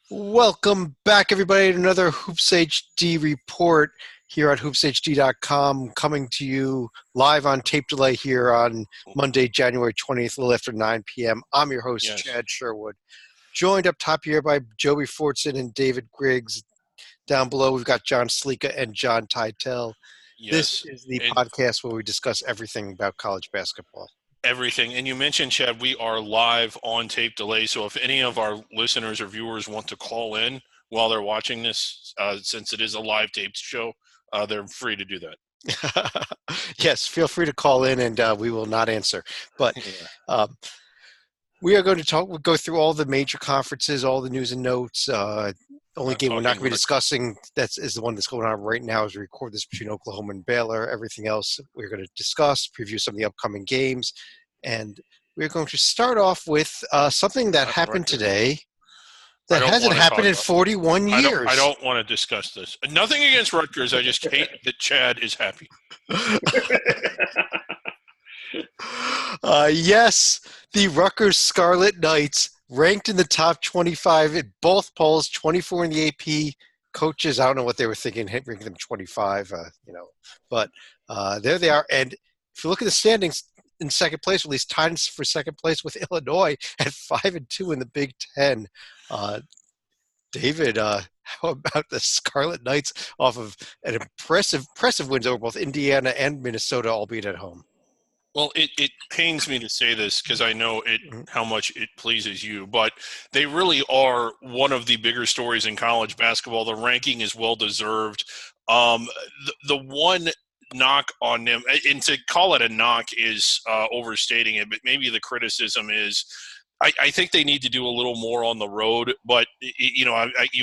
Welcome back, everybody, to another Hoops HD report here at hoopshd.com, coming to you live on tape delay here on Monday, January 20th, a little after 9 p.m. I'm your host, Yes. Chad Sherwood, joined up top here by Joey Fortson and David Griggs. Down below, we've got John Sleeka and John Teitel. This Yes, is the and podcast where we discuss everything about college basketball. everything. And you mentioned, Chad, we are live on tape delay. So if any of our listeners or viewers want to call in while they're watching this, since it is a live taped show, they're free to do that. Yes, feel free to call in and we will not answer. But Yeah. we are going to go through all the major conferences, all the news and notes. Only game we're not going to be discussing is the one that's going on right now as we record this between Oklahoma and Baylor. Everything else we're going to discuss, preview some of the upcoming games. And we're going to start off with something that happened today that hasn't happened in 41 years. I don't want to discuss this. Nothing against Rutgers. I just hate that Chad is happy. Yes, the Rutgers Scarlet Knights ranked in the top 25 in both polls, 24 in the AP. Coaches, I don't know what they were thinking, ranking them 25, but there they are. And if you look at the standings in second place, or at least tied for second place with Illinois at 5-2 in the Big Ten. David, how about the Scarlet Knights off of an impressive wins over both Indiana and Minnesota, albeit at home? Well, it pains me to say this because I know how much it pleases you, but they really are one of the bigger stories in college basketball. The ranking is well-deserved. The one knock on them, and to call it a knock is overstating it, but maybe the criticism is I think they need to do a little more on the road, but, you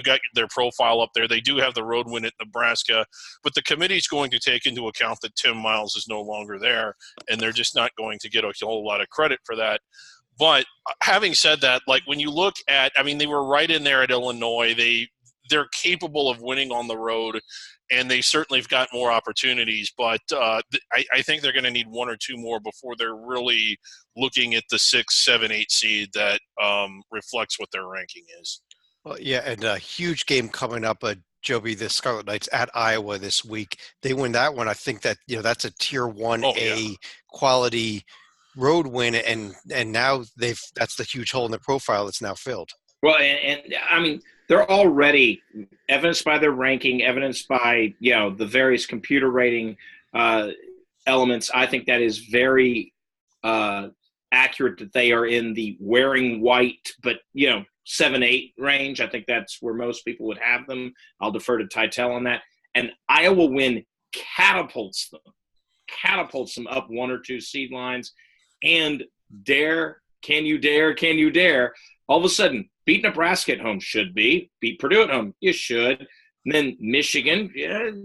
got their profile up there. They do have the road win at Nebraska, but the committee's going to take into account that Tim Miles is no longer there, and they're just not going to get a whole lot of credit for that. But having said that, like when you look at – they were right in there at Illinois. They're capable of winning on the road, and they certainly have got more opportunities. But I think they're going to need one or two more before they're really looking at the 6, 7, 8 seed that reflects what their ranking is. Well, yeah, and a huge game coming up. Joby, the Scarlet Knights at Iowa this week. They win that one. I think that that's a tier 1A quality road win, and now that's the huge hole in the profile that's now filled. Well, and they're already evidenced by their ranking, evidenced by the various computer rating elements. I think that is very accurate that they are in the wearing white, but 7-8 range. I think that's where most people would have them. I'll defer to Teitel on that. And Iowa win catapults them up 1 or 2 seed lines. And can you dare? All of a sudden, beat Nebraska at home should be. Beat Purdue at home, you should. And then Michigan,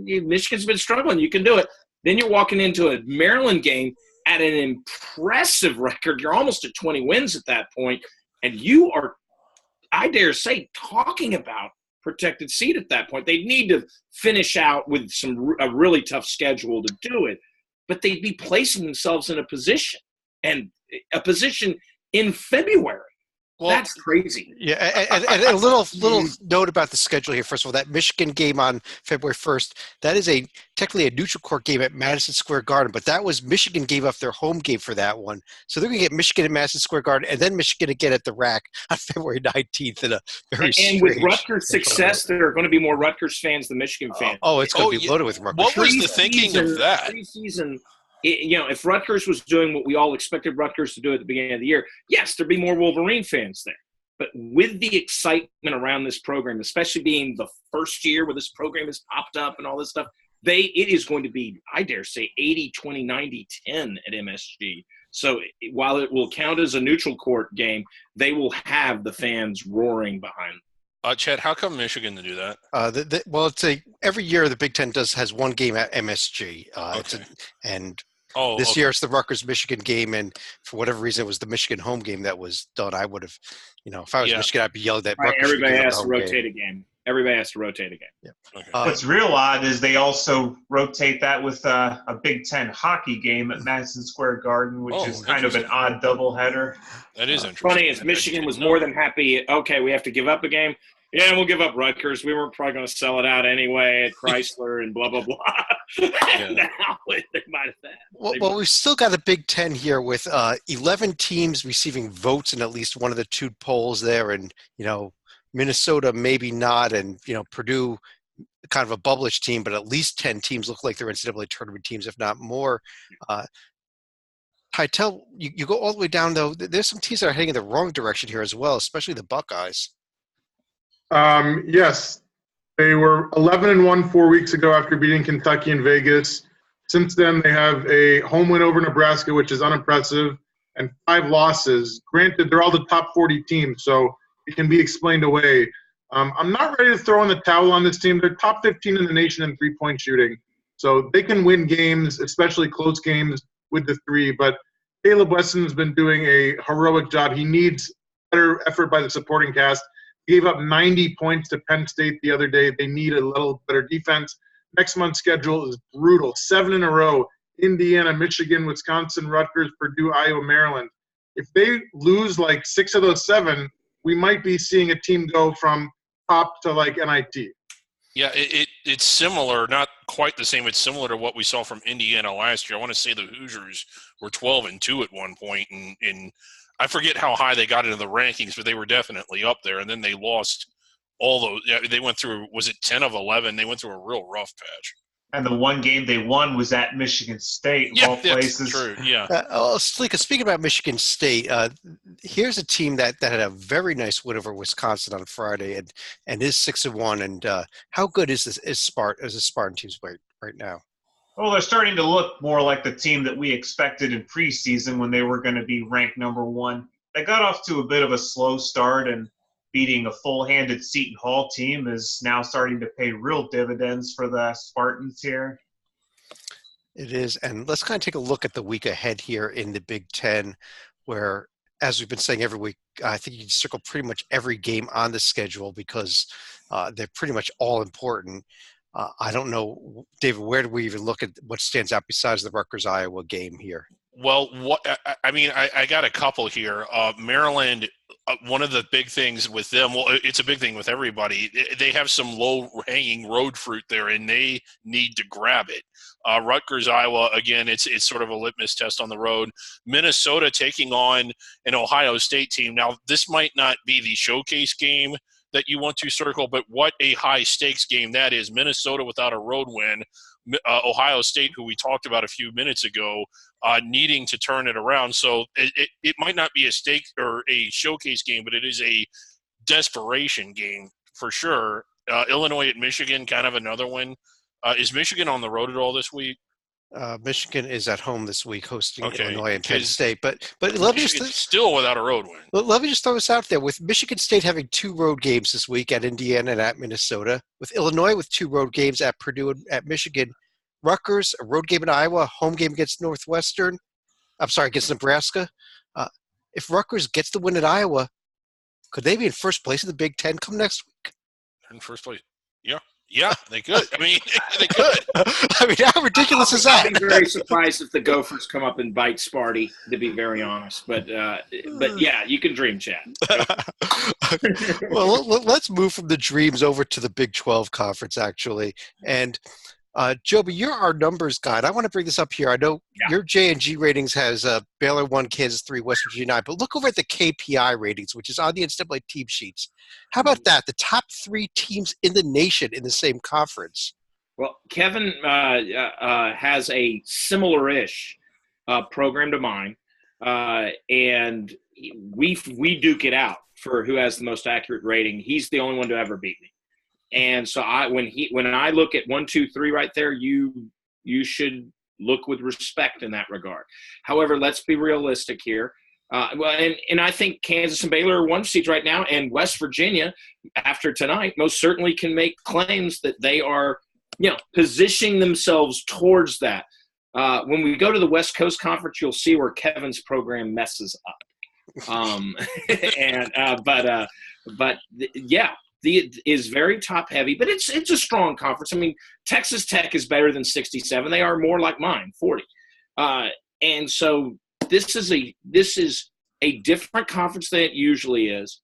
Michigan's been struggling. You can do it. Then you're walking into a Maryland game at an impressive record. You're almost at 20 wins at that point. And you are, I dare say, talking about protected seed at that point. They need to finish out with a really tough schedule to do it. But they'd be placing themselves in a position in February. Well, that's crazy. Yeah, and a little note about the schedule here. First of all, that Michigan game on February 1st, that is technically a neutral court game at Madison Square Garden, but that was Michigan gave up their home game for that one. So they're going to get Michigan at Madison Square Garden, and then Michigan again at the Rack on February 19th in a very And with Rutgers' success, there are going to be more Rutgers fans than Michigan fans. It's going to be loaded with Rutgers. What was the thinking of that? Preseason. If Rutgers was doing what we all expected Rutgers to do at the beginning of the year, yes, there'd be more Wolverine fans there. But with the excitement around this program, especially being the first year where this program has popped up and all this stuff, it is going to be, I dare say, 80, 20, 90, 10 at MSG. So while it will count as a neutral court game, they will have the fans roaring behind them. Chad, how come Michigan to do that? Every year the Big Ten has one game at MSG. This year it's the Rutgers-Michigan game, and for whatever reason it was the Michigan home game that was done. I would have, if I was Michigan, I'd be yelled at. Right, everybody has to rotate a game. Everybody has to rotate a game. Yeah. Okay. What's real odd is they also rotate that with a Big Ten hockey game at Madison Square Garden, which is kind of an odd doubleheader. That is interesting. Funny is Michigan was more than happy. Okay, we have to give up a game. Yeah, we'll give up Rutgers. We were probably going to sell it out anyway at Chrysler and blah, blah, blah. Yeah. Now they might have that. Well, we've still got a Big Ten here with 11 teams receiving votes in at least one of the two polls there. And, Minnesota maybe not. And, Purdue, kind of a bubblish team, but at least 10 teams look like they're NCAA tournament teams, if not more. Hytel, you go all the way down, though. There's some teams that are heading in the wrong direction here as well, especially the Buckeyes. Yes, they were 11-1 4 weeks ago after beating Kentucky in Vegas. Since then, they have a home win over Nebraska, which is unimpressive, and 5 losses. Granted, they're all the top 40 teams, so it can be explained away. I'm not ready to throw in the towel on this team. They're top 15 in the nation in three-point shooting, so they can win games, especially close games with the three. But Caleb Weston's been doing a heroic job. He needs better effort by the supporting cast. He gave up 90 points to Penn State the other day. They need a little better defense. Next month's schedule is brutal. 7 in a row: Indiana, Michigan, Wisconsin, Rutgers, Purdue, Iowa, Maryland. If they lose like 6 of those 7, we might be seeing a team go from top to like NIT. Yeah, it's similar, not quite the same. It's similar to what we saw from Indiana last year. I want to say the Hoosiers were 12-2 at one point, and I forget how high they got into the rankings, but they were definitely up there. And then they lost all those. Yeah, they went through, was it 10 of 11? They went through a real rough patch. And the one game they won was at Michigan State, of all places. True. Yeah. Speaking about Michigan State, here's a team that had a very nice win over Wisconsin on Friday and is 6-1. And how good is the Spartan teams right now? Well, they're starting to look more like the team that we expected in preseason when they were going to be ranked number 1. They got off to a bit of a slow start, and beating a full-handed Seton Hall team is now starting to pay real dividends for the Spartans here. It is, and let's kind of take a look at the week ahead here in the Big Ten, where, as we've been saying every week, I think you can circle pretty much every game on the schedule because they're pretty much all important. I don't know, David, where do we even look at what stands out besides the Rutgers-Iowa game here? Well, I got a couple here. Maryland, one of the big things with them, well, it's a big thing with everybody. They have some low-hanging road fruit there, and they need to grab it. Rutgers, Iowa, again, it's sort of a litmus test on the road. Minnesota taking on an Ohio State team. Now, this might not be the showcase game that you want to circle, but what a high-stakes game that is. Minnesota without a road win. Ohio State, who we talked about a few minutes ago, needing to turn it around. So it might not be a stake or a showcase game, but it is a desperation game for sure. Illinois at Michigan, kind of another one. Is Michigan on the road at all this week? Michigan is at home this week hosting Illinois and Penn State. But let me just still without a road win. Let me just throw this out there. With Michigan State having 2 road games this week at Indiana and at Minnesota, with Illinois with 2 road games at Purdue and at Michigan, Rutgers, a road game in Iowa, home game against against Nebraska. If Rutgers gets the win at Iowa, could they be in first place in the Big Ten come next week? In first place. Yeah, they could. I mean, they could. I mean, how ridiculous is that? I'd be very surprised if the Gophers come up and bite Sparty, to be very honest. But yeah, you can dream, Chad. Well, let's move from the dreams over to the Big 12 conference, actually. And Joby, you're our numbers guy. I want to bring this up here. I know your J&G ratings has Baylor 1, Kansas 3, West Virginia 9. But look over at the KPI ratings, which is on the NCAA team sheets. How about that? The top 3 teams in the nation in the same conference. Well, Kevin has a similar-ish program to mine, and we duke it out for who has the most accurate rating. He's the only one to ever beat me. And so when I look at 1, 2, 3 right there, you should look with respect in that regard. However, let's be realistic here. And I think Kansas and Baylor are 1 seeds right now, and West Virginia, after tonight, most certainly can make claims that they are, positioning themselves towards that. When we go to the West Coast Conference, you'll see where Kevin's program messes up. It is very top heavy, but it's a strong conference. I mean, Texas Tech is better than 67. They are more like mine, 40. And so this is a different conference than it usually is,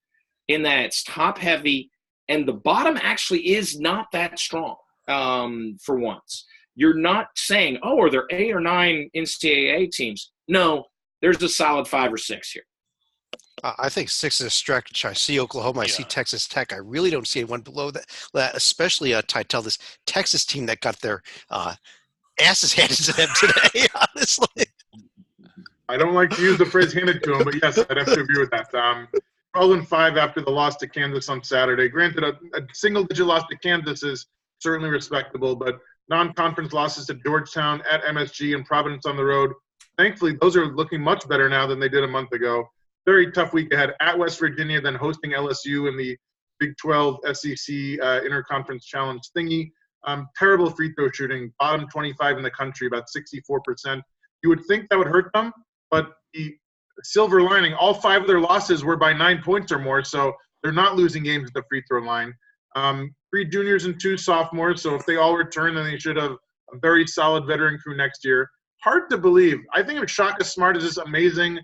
in that it's top heavy and the bottom actually is not that strong for once. You're not saying, oh, are there 8 or 9 NCAA teams? No, there's a solid 5 or 6 here. I think 6 is a stretch. I see Oklahoma. I see Texas Tech. I really don't see anyone below that, especially Tytel, this Texas team that got their asses handed to them today, honestly. I don't like to use the phrase handed to them, but yes, I'd have to agree with that. 12-5 after the loss to Kansas on Saturday. Granted, a single-digit loss to Kansas is certainly respectable, but non-conference losses to Georgetown, at MSG, and Providence on the road, thankfully, those are looking much better now than they did a month ago. Very tough week ahead at West Virginia, then hosting LSU in the Big 12 SEC Interconference Challenge thingy. Terrible free throw shooting, bottom 25 in the country, about 64%. You would think that would hurt them, but the silver lining, all 5 of their losses were by 9 points or more, so they're not losing games at the free throw line. 3 juniors and 2 sophomores, so if they all return, then they should have a very solid veteran crew next year. Hard to believe. I think of Shaka Smart as this amazing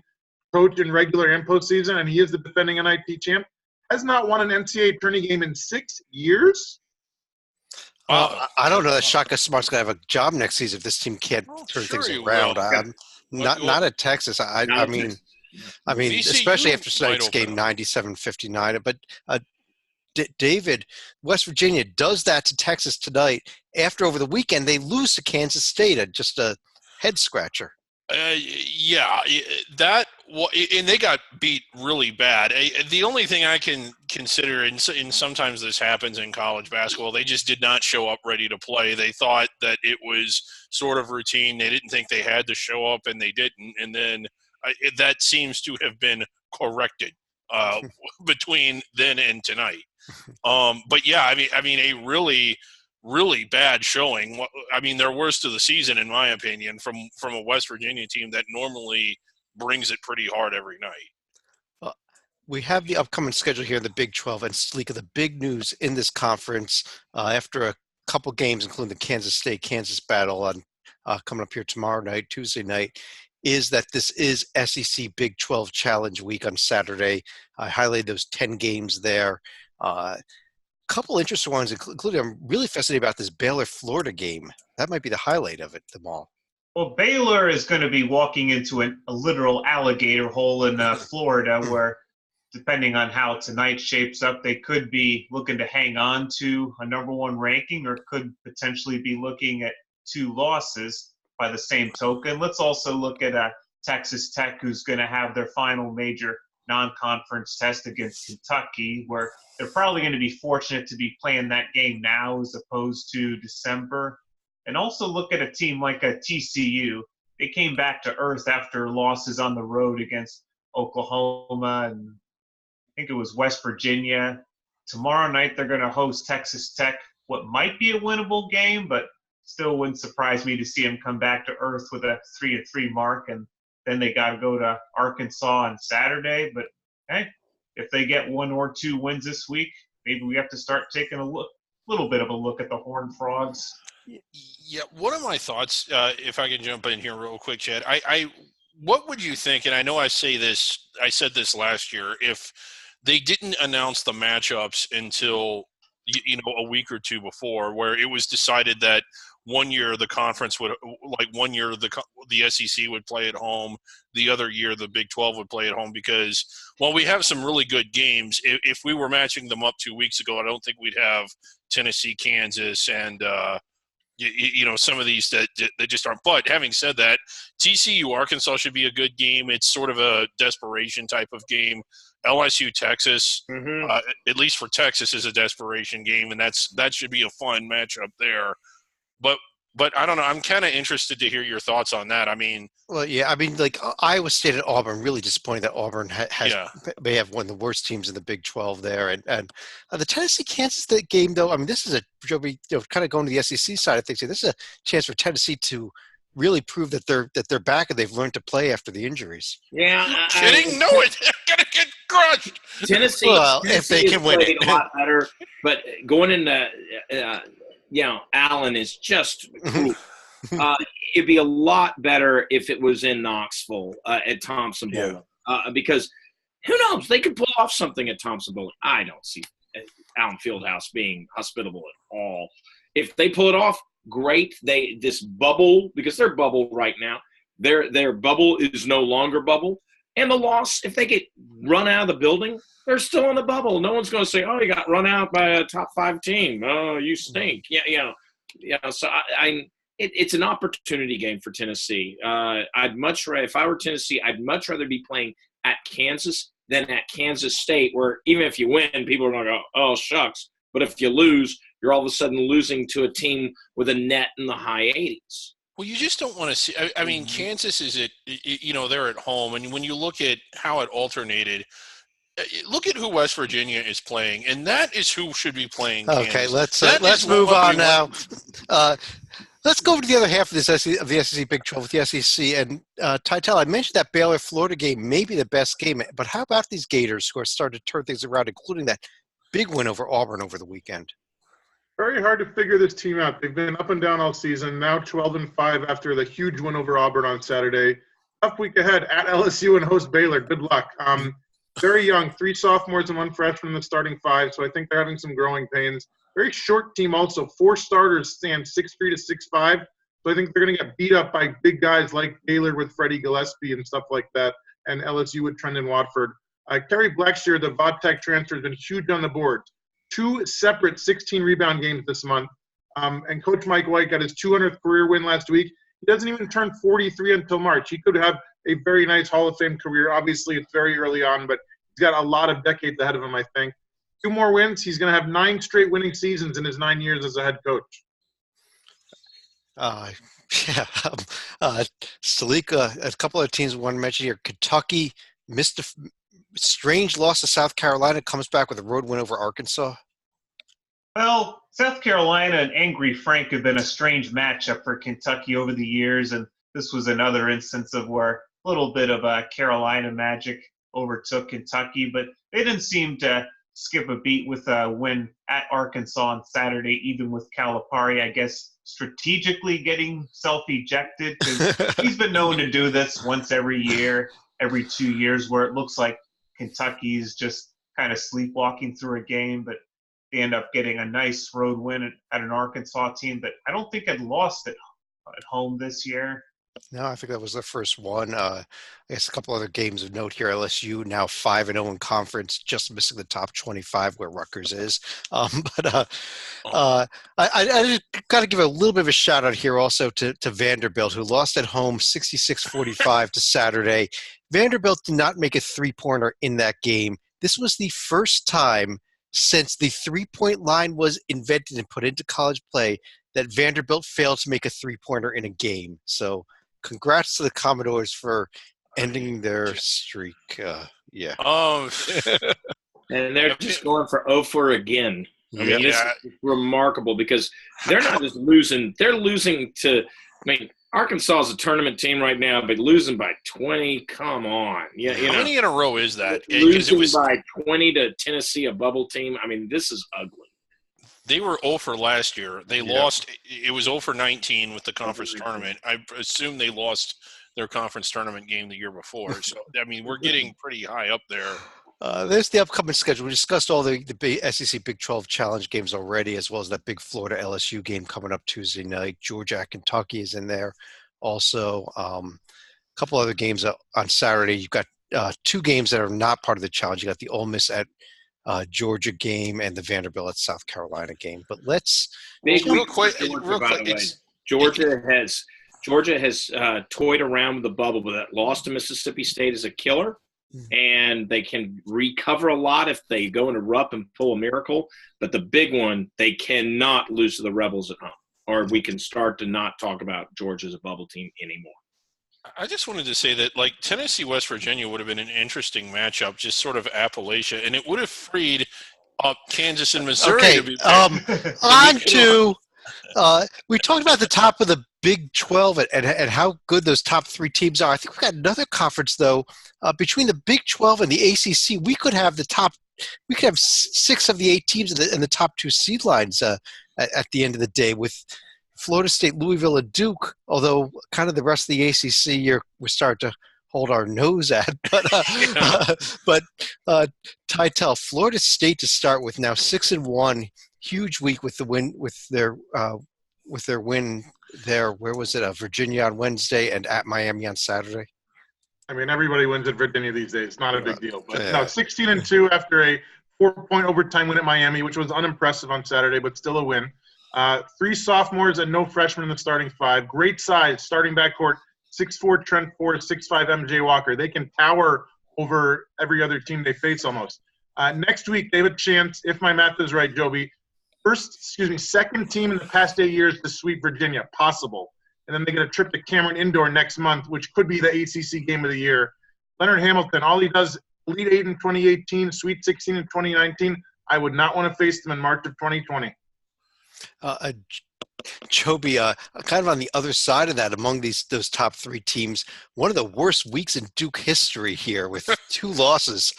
coach in regular and postseason, and he is the defending NIT champ, has not won an NCAA tourney game in 6 years. I don't know that Shaka Smart's going to have a job next season if this team can't turn things around. Not at Texas. I mean, especially after tonight's game, 97-59. But David, West Virginia does that to Texas tonight. After over the weekend, they lose to Kansas State. Just a head scratcher. And they got beat really bad. The only thing I can consider, and sometimes this happens in college basketball, they just did not show up ready to play. They thought that it was sort of routine. They didn't think they had to show up, and they didn't. And then that seems to have been corrected between then and tonight. But yeah, I mean, a really bad showing. I mean, their worst of the season, in my opinion, from a West Virginia team that normally brings it pretty hard every night. We have the upcoming schedule here in the Big 12, and Sleeka, the big news in this conference after a couple games, including the Kansas State-Kansas battle on coming up here tomorrow night, Tuesday night, is that this is SEC Big 12 Challenge Week on Saturday. I highlighted those 10 games there. Couple interesting ones, including I'm really fascinated about this Baylor-Florida game. That might be the highlight of them all. Well, Baylor is going to be walking into a literal alligator hole in Florida where, depending on how tonight shapes up, they could be looking to hang on to a number 1 ranking or could potentially be looking at 2 losses by the same token. Let's also look at Texas Tech, who's going to have their final major non-conference test against Kentucky, where they're probably going to be fortunate to be playing that game now as opposed to December. And also look at a team like a TCU. They came back to earth after losses on the road against Oklahoma and I think it was West Virginia. Tomorrow night they're going to host Texas Tech, what might be a winnable game, but still wouldn't surprise me to see them come back to earth with a 3-3 mark, and then they got to go to Arkansas on Saturday. But hey, if they get 1 or 2 wins this week, maybe we have to start taking a little bit of a look at the Horned Frogs. Yeah, one of my thoughts, if I can jump in here real quick, Chad, what would you think, and I know I said this last year, if they didn't announce the matchups until a week or 2 before, where it was decided that one year the conference would, like one year the SEC would play at home, the other year the Big 12 would play at home, because while we have some really good games, if we were matching them up 2 weeks ago, I don't think we'd have Tennessee, Kansas, and some of these that just aren't. But having said that, TCU Arkansas should be a good game. It's sort of a desperation type of game. LSU Texas, at least for Texas, is a desperation game, and that should be a fun matchup there. But I don't know. I'm kind of interested to hear your thoughts on that. I mean, well, yeah. I mean, like Iowa State and Auburn. Really disappointed that Auburn may have one of the worst teams in the Big 12 there, and the Tennessee Kansas game though. I mean, this is kind of going to the SEC side of things. This is a chance for Tennessee to really prove that they're back and they've learned to play after the injuries. Yeah, kidding? No, it's gonna get crushed. Tennessee, if they can win it, a lot better. But going into Allen is just cruel. It'd be a lot better if it was in Knoxville at Thompson Bowling, because who knows? They could pull off something at Thompson Bowling. I don't see. Allen Fieldhouse being hospitable at all. If they pull it off, great. This bubble, because they're bubble right now, their bubble is no longer bubble. And the loss, if they get run out of the building, they're still in the bubble. No one's going to say, "Oh, you got run out by a top 5 team. Oh, you stink." So it's an opportunity game for Tennessee. I'd much rather, if I were Tennessee, I'd much rather be playing at Kansas than at Kansas State, where even if you win, people are going to go, "Oh, shucks." But if you lose, you're all of a sudden losing to a team with a net in the high 80s. Well, you just don't want to see. I mean, Kansas is they're at home, and when you look at how it alternated, look at who West Virginia is playing, and that is who should be playing. Okay, Kansas. let's move on now. Let's go over to the other half of the SEC Big 12 with the SEC. And Titel, I mentioned that Baylor-Florida game may be the best game, but how about these Gators who are starting to turn things around, including that big win over Auburn over the weekend? Very hard to figure this team out. They've been up and down all season. Now 12-5 after the huge win over Auburn on Saturday. Tough week ahead at LSU and host Baylor. Good luck. Very young, 3 sophomores and 1 freshman in the starting 5, so I think they're having some growing pains. Very short team also. 4 starters stand 6'3" to 6'5", so I think they're going to get beat up by big guys like Baylor with Freddie Gillespie and stuff like that, and LSU with Trendon Watford. Kerry Blackshear, the Vodtech transfer, has been huge on the board. 2 separate 16-rebound games this month, and Coach Mike White got his 200th career win last week. He doesn't even turn 43 until March. He could have a very nice Hall of Fame career. Obviously, it's very early on, but he's got a lot of decades ahead of him, I think. 2 more wins. He's going to have 9 straight winning seasons in his 9 years as a head coach. Salika, a couple of teams we want to mention here. Kentucky missed a strange loss to South Carolina, comes back with a road win over Arkansas. Well, South Carolina and Angry Frank have been a strange matchup for Kentucky over the years, and this was another instance of where a little bit of Carolina magic overtook Kentucky, but they didn't seem to skip a beat with a win at Arkansas on Saturday, even with Calipari, I guess, strategically getting self-ejected, because he's been known to do this once every year, every 2 years, where it looks like Kentucky's just kind of sleepwalking through a game, but they end up getting a nice road win at an Arkansas team that I don't think had lost at home this year. No, I think that was the first one. I guess a couple other games of note here. LSU now 5-0 in conference, just missing the top 25 where Rutgers is. I just got to give a little bit of a shout out here also to Vanderbilt, who lost at home 66-45 to Saturday. Vanderbilt did not make a 3-pointer in that game. This was the first time since the 3-point line was invented and put into college play that Vanderbilt failed to make a 3-pointer in a game. So congrats to the Commodores for ending their streak. Yeah. Oh, and they're just going for 0 again. I mean, it's remarkable because they're not just losing. They're losing to – I mean, Arkansas is a tournament team right now, but losing by 20, come on. Yeah, how many in a row is that? Losing by 20 to Tennessee, a bubble team. I mean, this is ugly. They were 0 for last year. They lost. It was 0 for 19 with the conference tournament. I assume they lost their conference tournament game the year before. So, I mean, we're getting pretty high up there. There's the upcoming schedule. We discussed all the SEC Big 12 Challenge games already, as well as that big Florida LSU game coming up Tuesday night. Georgia at Kentucky is in there also. A couple other games on Saturday. You've got 2 games that are not part of the challenge. You got the Ole Miss at Georgia game and the Vanderbilt at South Carolina game. But let's real quick. Georgia has toyed around with the bubble, but that loss to Mississippi State is a killer. And they can recover a lot if they go into Rupp and pull a miracle. But the big one, they cannot lose to the Rebels at home, or we can start to not talk about Georgia as a bubble team anymore. I just wanted to say that, like, Tennessee, West Virginia would have been an interesting matchup, just sort of Appalachia, and it would have freed up Kansas and Missouri to be on to we talked about the top of the Big 12 and how good those top 3 teams are. I think we've got another conference, though. Between the Big 12 and the ACC, we could have 6 of the 8 teams in the top 2 seed lines at the end of the day, with Florida State, Louisville, and Duke, although kind of the rest of the ACC, we're starting to hold our nose at. But Tytel, Florida State to start with now 6-1, huge week with the win with their win there. Where was it? Virginia on Wednesday and at Miami on Saturday. I mean, everybody wins at Virginia these days. Not a big deal. But Yeah. no, 16-2 after a 4-point overtime win at Miami, which was unimpressive on Saturday, but still a win. 3 sophomores and no freshmen in the starting 5. Great size, starting backcourt, 6'4" Trent Forrest, 6'5" MJ Walker. They can tower over every other team they face almost. Next week, they have a chance, if my math is right, Joby, second team in the past 8 years to sweep Virginia, possible. And then they get a trip to Cameron Indoor next month, which could be the ACC game of the year. Leonard Hamilton, all he does, Elite 8 in 2018, Sweet 16 in 2019. I would not want to face them in March of 2020. Joby, kind of on the other side of that, among those top 3 teams, one of the worst weeks in Duke history here with 2 losses.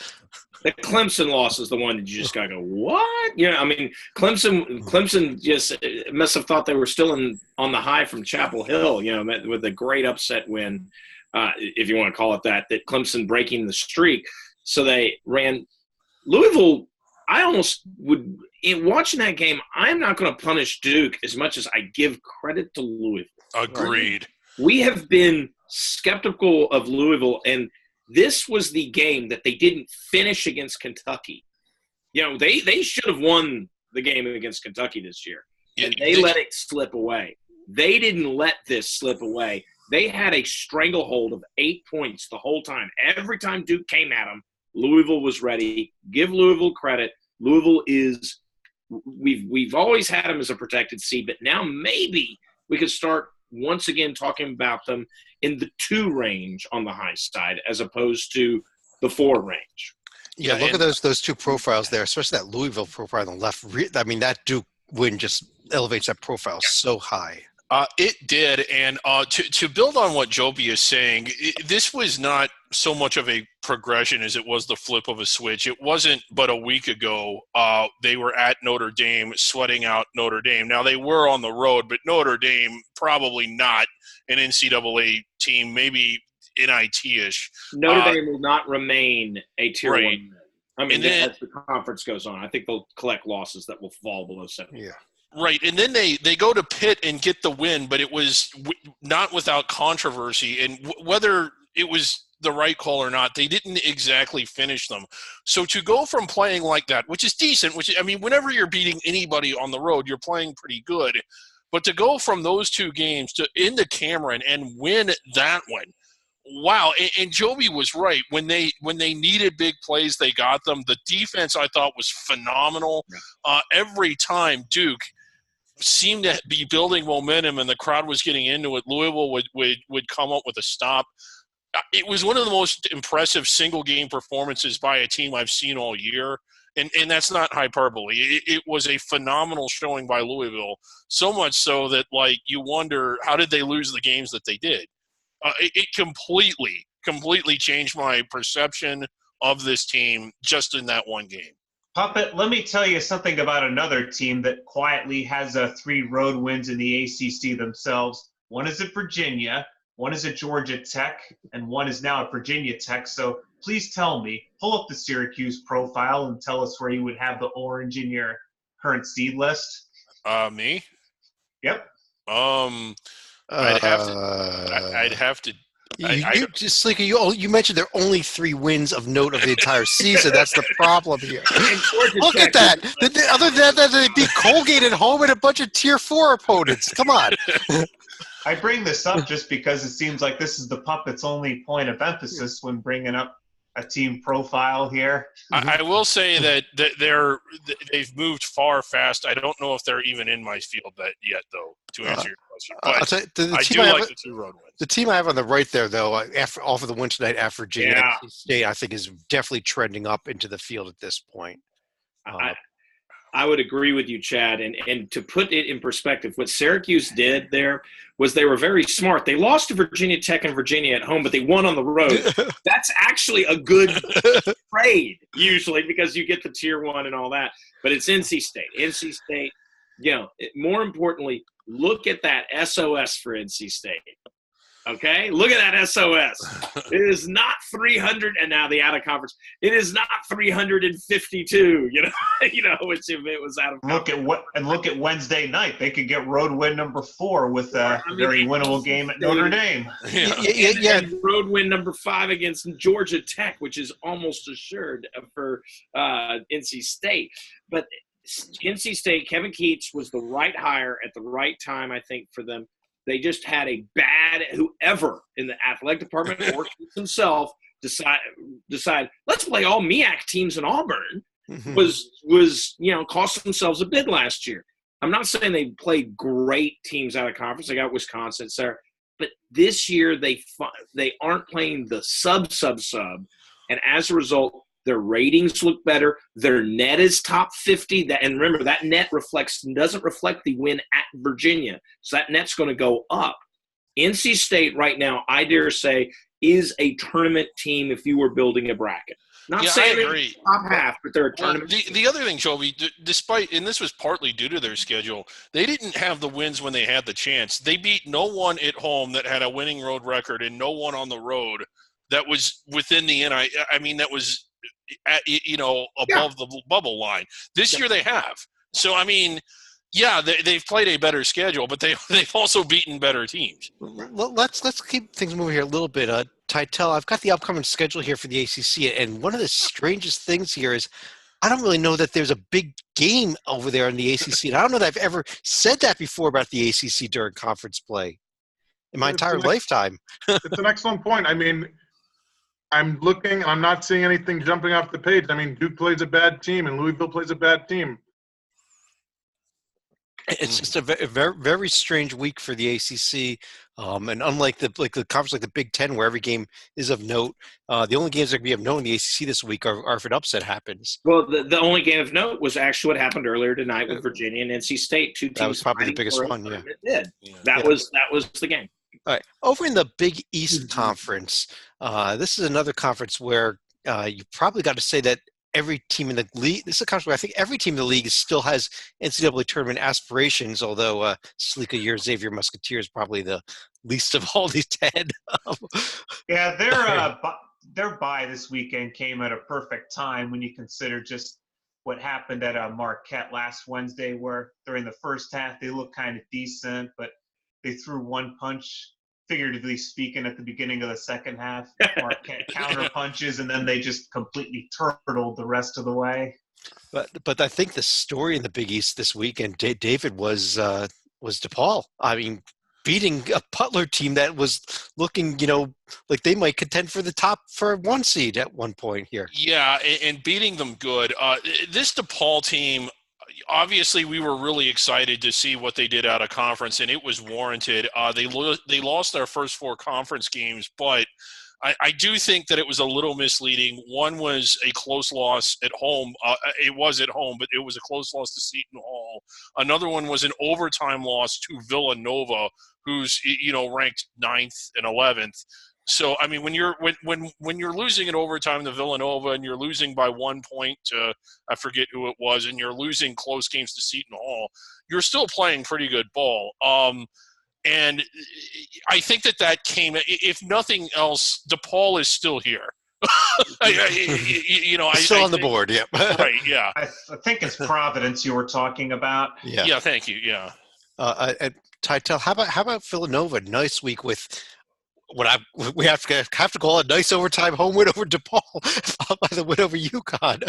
The Clemson loss is the one that you just gotta go, what? You know, I mean, Clemson just must have thought they were still on the high from Chapel Hill. You know, with a great upset win, if you want to call it that. That Clemson breaking the streak, so they ran Louisville. I almost would, in watching that game, I'm not going to punish Duke as much as I give credit to Louisville. Agreed. We have been skeptical of Louisville, and this was the game that they didn't finish against Kentucky. You know, they should have won the game against Kentucky this year, and they let it slip away. They didn't let this slip away. They had a stranglehold of 8 points the whole time. Every time Duke came at them, Louisville was ready. Give Louisville credit. Louisville is we've always had them as a protected seed, but now maybe we could start once again talking about them in the 2 range on the high side as opposed to the 4 range. Yeah, look at those 2 profiles there, especially that Louisville profile on the left. I mean, that Duke win just elevates that profile so high. It did, and to build on what Joby is saying, this was not so much of a progression as it was the flip of a switch. It wasn't but a week ago they were at Notre Dame sweating out Notre Dame. Now, they were on the road, but Notre Dame probably not an NCAA team, maybe NIT-ish. Notre Dame will not remain a Tier 1. I mean, then, as the conference goes on, I think they'll collect losses that will fall below 7. Yeah. Right, and then they go to Pitt and get the win, but it was not without controversy. And whether it was the right call or not, they didn't exactly finish them. So to go from playing like that, which is decent, whenever you're beating anybody on the road, you're playing pretty good. But to go from those 2 games to into Cameron and win that one, wow. And Joby was right. When they needed big plays, they got them. The defense, I thought, was phenomenal. Every time Duke seemed to be building momentum and the crowd was getting into it, Louisville would come up with a stop. It was one of the most impressive single game performances by a team I've seen all year. And that's not hyperbole. It was a phenomenal showing by Louisville, so much so that, like, you wonder, how did they lose the games that they did? It completely changed my perception of this team just in that one game. Puppet, let me tell you something about another team that quietly has 3 road wins in the ACC themselves. One is at Virginia, one is at Georgia Tech, and one is now at Virginia Tech. So please tell me, pull up the Syracuse profile and tell us where you would have the orange in your current seed list. Me? Yep. I'd have to. You mentioned there are only 3 wins of note of the entire season. That's the problem here. Look at that. Other than that, they beat Colgate at home and a bunch of Tier 4 opponents. Come on. I bring this up just because it seems like this is the Puppet's only point of emphasis when bringing up a team profile here. I will say that they've moved fast. I don't know if they're even in my field yet, though, to answer your question. But I do like the 2 road wins. The team I have on the right there, though, off of the win tonight at Virginia State, I think is definitely trending up into the field at this point. I would agree with you, Chad. And to put it in perspective, what Syracuse did there was they were very smart. They lost to Virginia Tech and Virginia at home, but they won on the road. That's actually a good trade, usually, because you get the Tier 1 and all that. But it's NC State. NC State, more importantly, look at that SOS for NC State. Okay, look at that SOS. It is not 300, and now the out of conference. It is not 352. Which if it was out of look at Wednesday night. They could get road win number 4 with a very winnable game at Notre Dame. And road win number 5 against Georgia Tech, which is almost assured for NC State. But NC State, Kevin Keatts was the right hire at the right time, I think, for them. They just had a bad whoever in the athletic department or himself decide let's play all MEAC teams in Auburn was cost themselves a bid last year. I'm not saying they played great teams out of conference. They got Wisconsin, etc. But this year they aren't playing the sub, and as a result, their ratings look better. Their net is top 50. And remember, that net doesn't reflect the win at Virginia. So that net's going to go up. NC State right now, I dare say, is a tournament team if you were building a bracket. Not saying I agree. Top half, but they're a tournament team. The other thing, Joby, despite, and this was partly due to their schedule, they didn't have the wins when they had the chance. They beat no one at home that had a winning road record and no one on the road that was within the that was above the bubble line. This year they have. So, they've played a better schedule, but they've also beaten better teams. Let's keep things moving here a little bit. Titel, I've got the upcoming schedule here for the ACC, and one of the strangest things here is I don't really know that there's a big game over there in the ACC, and I don't know that I've ever said that before about the ACC during conference play in my entire lifetime. It's an excellent point. I'm looking, I'm not seeing anything jumping off the page. Duke plays a bad team and Louisville plays a bad team. It's just a very, very strange week for the ACC, and unlike the conference like the Big Ten, where every game is of note, the only games that can be of note in the ACC this week are if an upset happens. Well, the only game of note was actually what happened earlier tonight with Virginia and NC State. Two teams. That was probably the biggest one. Yeah, it did. That was the game. All right, over in the Big East Conference, this is another conference where you probably got to say that every team in the league, this is a conference where I think every team in the league still has NCAA tournament aspirations, although sleek a year Xavier Musketeers probably the least of all these 10. Yeah, their bye this weekend came at a perfect time when you consider just what happened at Marquette last Wednesday, where during the first half they looked kind of decent, but they threw one punch, figuratively speaking, at the beginning of the second half. Marquette counter punches, and then they just completely turtled the rest of the way. But I think the story in the Big East this weekend, David, was DePaul. Beating a Butler team that was looking, like they might contend for one seed at one point here. Yeah, and beating them good. This DePaul team, obviously we were really excited to see what they did out of conference, and it was warranted. They lost their first 4 conference games, but I do think that it was a little misleading. One was a close loss at home. It was at home, but it was a close loss to Seton Hall. Another one was an overtime loss to Villanova, who's ranked 9th and 11th. So when you're losing in overtime to Villanova and you're losing by 1 point to I forget who it was, and you're losing close games to Seton Hall, you're still playing pretty good ball. And I think that came, if nothing else, DePaul is still here. Still on the board, yeah. Right, yeah. I think it's Providence you were talking about. Yeah, thank you, yeah. Titel, how about Villanova? Nice week with we have to call a nice overtime home win over DePaul, followed by the win over UConn.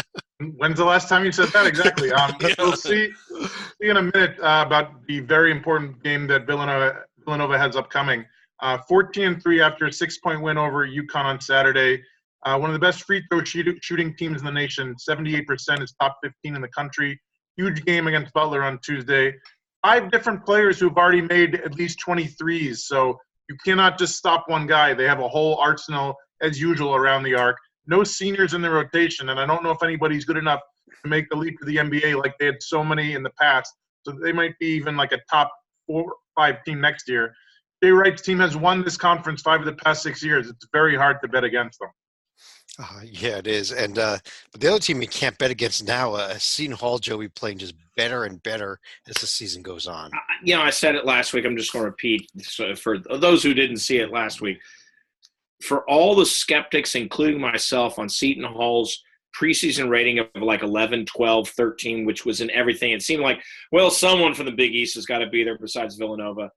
When's the last time you said that? Exactly. We'll see in a minute about the very important game that Villanova has upcoming. 14-3 after a 6-point win over UConn on Saturday. One of the best free throw shooting teams in the nation. 78% is top 15 in the country. Huge game against Butler on Tuesday. 5 different players who've already made at least 23s. So you cannot just stop one guy. They have a whole arsenal, as usual, around the arc. No seniors in the rotation, and I don't know if anybody's good enough to make the leap to the NBA like they had so many in the past. So they might be even like a top 4 or 5 team next year. Jay Wright's team has won this conference 5 of the past 6 years. It's very hard to bet against them. Yeah, it is. And but the other team you can't bet against now, Seton Hall, Joey, playing just better and better as the season goes on. I said it last week. I'm just going to repeat for those who didn't see it last week. For all the skeptics, including myself, on Seton Hall's preseason rating of like 11, 12, 13, which was in everything, it seemed like, well, someone from the Big East has got to be there besides Villanova.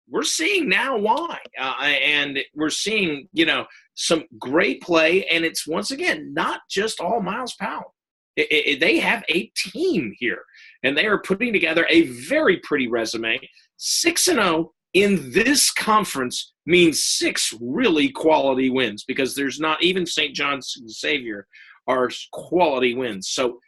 We're seeing now why. And we're seeing, some great play. And it's, once again, not just all Miles Powell. They have a team here, and they are putting together a very pretty resume. 6-0 in this conference means 6 really quality wins, because there's not even St. John's Xavier are quality wins. So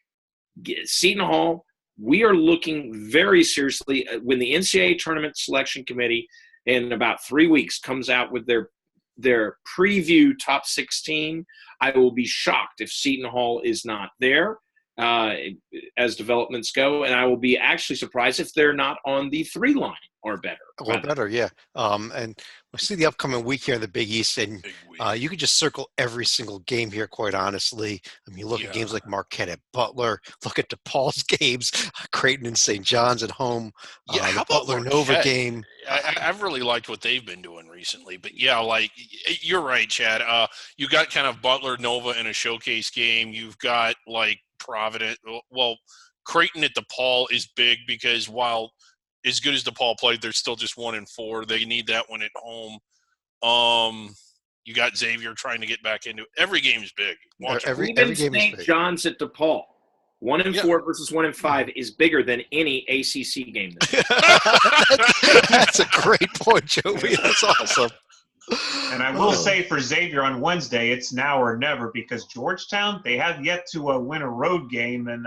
Seton Hall, we are looking very seriously when the NCAA Tournament Selection Committee in about 3 weeks comes out with their preview top 16. I will be shocked if Seton Hall is not there as developments go, and I will be actually surprised if they're not on the 3 line or better. Or better, yeah. And we'll see the upcoming week here in the Big East, and you could just circle every single game here, quite honestly. I mean, look at games like Marquette at Butler. Look at DePaul's games, Creighton and St. John's at home. Yeah, how the Butler Nova game. I've really liked what they've been doing recently. But, yeah, like, you're right, Chad. You got kind of Butler Nova in a showcase game. You've got, like, Providence. Well, Creighton at DePaul is big because while – as good as DePaul played, they're still just 1-4. They need that one at home. You got Xavier trying to get back into it. Every game is big. Every game is big. St. John's at DePaul, 1-4 versus 1-5 is bigger than any ACC game. That's a great point, Joey. That's awesome. And I will say for Xavier on Wednesday, it's now or never, because Georgetown, they have yet to win a road game in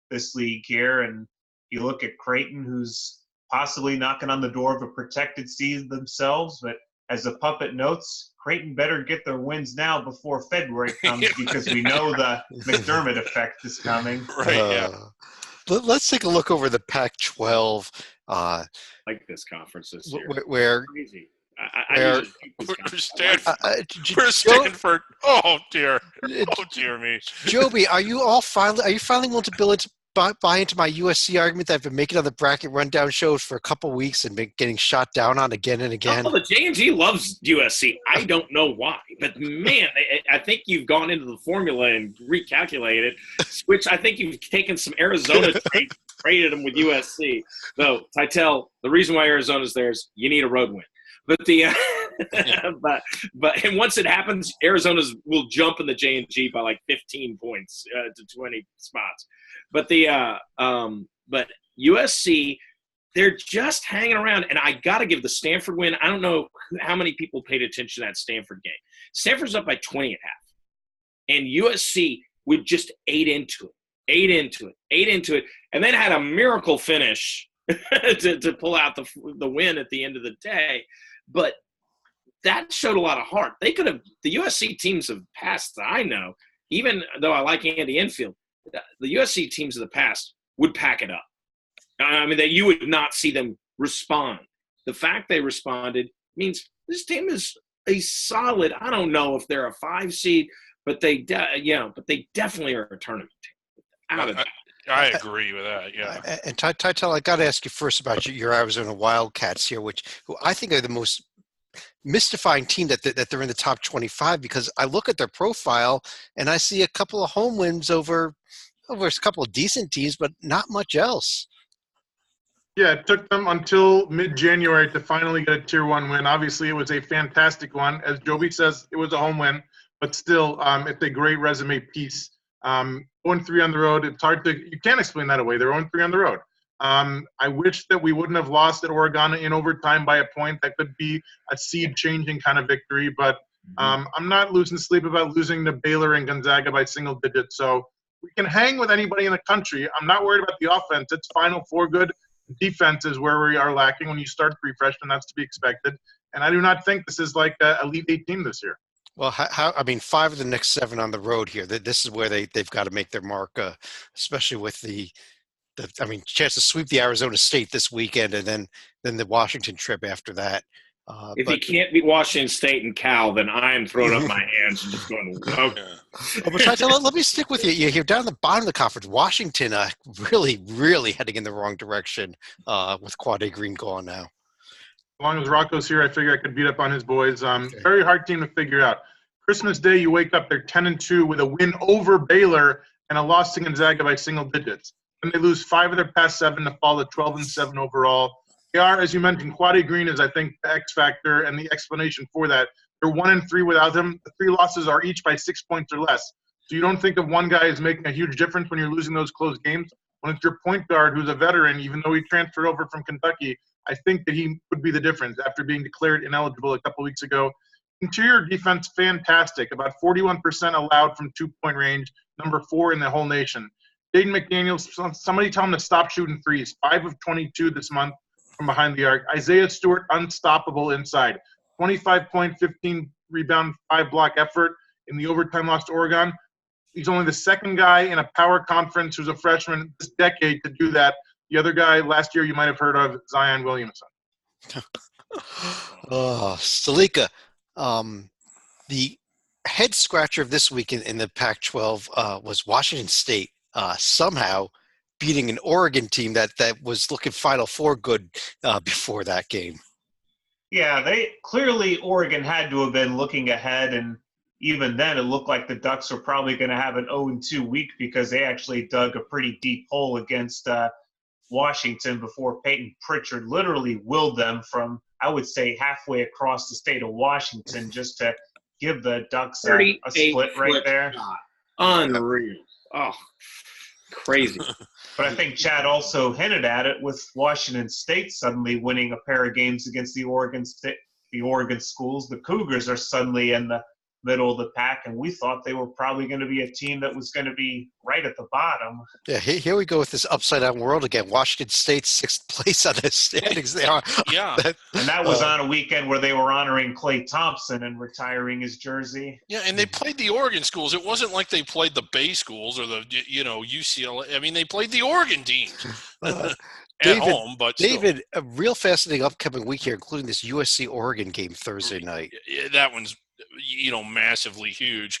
this league here. And you look at Creighton, who's possibly knocking on the door of a protected seed themselves, but as the puppet notes, Creighton better get their wins now before February comes, because we know the McDermott effect is coming. Right, Let's take a look over the Pac-12. Like this conference this year. Where crazy. Stanford. Oh dear. Oh dear me. Joby, are you finally willing to buy into my USC argument that I've been making on the bracket rundown shows for a couple weeks and been getting shot down on again and again? Oh, the J&G loves USC. I don't know why, but man, I think you've gone into the formula and recalculated, which I think you've taken some Arizona trades, traded them with USC. Though, Titel, the reason why Arizona's there is you need a road win. But but and once it happens, Arizona's will jump in the J&G by like 15 points to 20 spots. But but USC, they're just hanging around. And I got to give the Stanford win. I don't know how many people paid attention to that Stanford game. Stanford's up by 20 at half. And USC would just ate into it, and then had a miracle finish to pull out the win at the end of the day. But that showed a lot of heart. They could have – the USC teams of past that I know, even though I like Andy Enfield, the USC teams of the past would pack it up. I mean, that you would not see them respond. The fact they responded means this team is a solid – I don't know if they're a 5 seed, but they definitely are a tournament team. I agree with that, yeah. And Titel, I got to ask you first about your Arizona Wildcats here, who I think are the most mystifying team that they're in the top 25, because I look at their profile and I see a couple of home wins over a couple of decent teams, but not much else. Yeah, it took them until mid-January to finally get a Tier 1 win. Obviously, it was a fantastic one. As Joby says, it was a home win, but still, it's a great resume piece. 0-3 on the road, it's hard to – you can't explain that away. They're 0-3 on the road. I wish that we wouldn't have lost at Oregon in overtime by a point. That could be a seed-changing kind of victory, but I'm not losing sleep about losing to Baylor and Gonzaga by single digits. So we can hang with anybody in the country. I'm not worried about the offense. It's Final Four good. Defense is where we are lacking when you start 3 freshmen. That's to be expected. And I do not think this is like an Elite 8 team this year. Well, 5 of the next 7 on the road here. This is where they've got to make their mark, especially with the chance to sweep the Arizona State this weekend, and then the Washington trip after that. If he can't beat Washington State and Cal, then I am throwing up my hands and just going, okay. Let me stick with you. You're down the bottom of the conference. Washington really heading in the wrong direction with Quade Green gone now. As long as Rocco's here, I figure I could beat up on his boys. Okay. Very hard team to figure out. Christmas Day, you wake up, they're 10-2 with a win over Baylor and a loss to Gonzaga by single digits. And they lose 5 of their past 7 to fall to 12-7 overall. They are, as you mentioned, Quade Green is, I think, the X factor and the explanation for that. They're 1-3 without him. The 3 losses are each by 6 points or less. So you don't think of one guy as making a huge difference when you're losing those close games. When it's your point guard who's a veteran, even though he transferred over from Kentucky, I think that he would be the difference after being declared ineligible a couple weeks ago. Interior defense, fantastic. About 41% allowed from 2-point range, number 4 in the whole nation. Jaden McDaniels, somebody tell him to stop shooting threes. 5 of 22 this month from behind the arc. Isaiah Stewart, unstoppable inside. 25-point, 15-rebound, 5-block effort in the overtime loss to Oregon. He's only the second guy in a power conference who's a freshman this decade to do that. The other guy last year you might have heard of, Zion Williamson. Salika, the head scratcher of this week in the Pac-12 was Washington State somehow beating an Oregon team that was looking Final Four good before that game. Yeah, Oregon had to have been looking ahead, and even then it looked like the Ducks were probably going to have an 0-2 week because they actually dug a pretty deep hole against Washington before Peyton Pritchard literally willed them from, I would say, halfway across the state of Washington just to give the Ducks a split right there. Shot. Unreal. Oh, crazy. But I think Chad also hinted at it with Washington State suddenly winning a pair of games against the Oregon schools. The Cougars are suddenly in the middle of the pack, and we thought they were probably going to be a team that was going to be right at the bottom. Yeah, here we go with this upside-down world again. Washington State 6th place on the standings. They are. Yeah. And that was on a weekend where they were honoring Klay Thompson and retiring his jersey. Yeah, and they played the Oregon schools. It wasn't like they played the Bay schools or the, UCLA. I mean, they played the Oregon teams at home. But David, a real fascinating upcoming week here, including this USC-Oregon game Thursday night. That one's massively huge.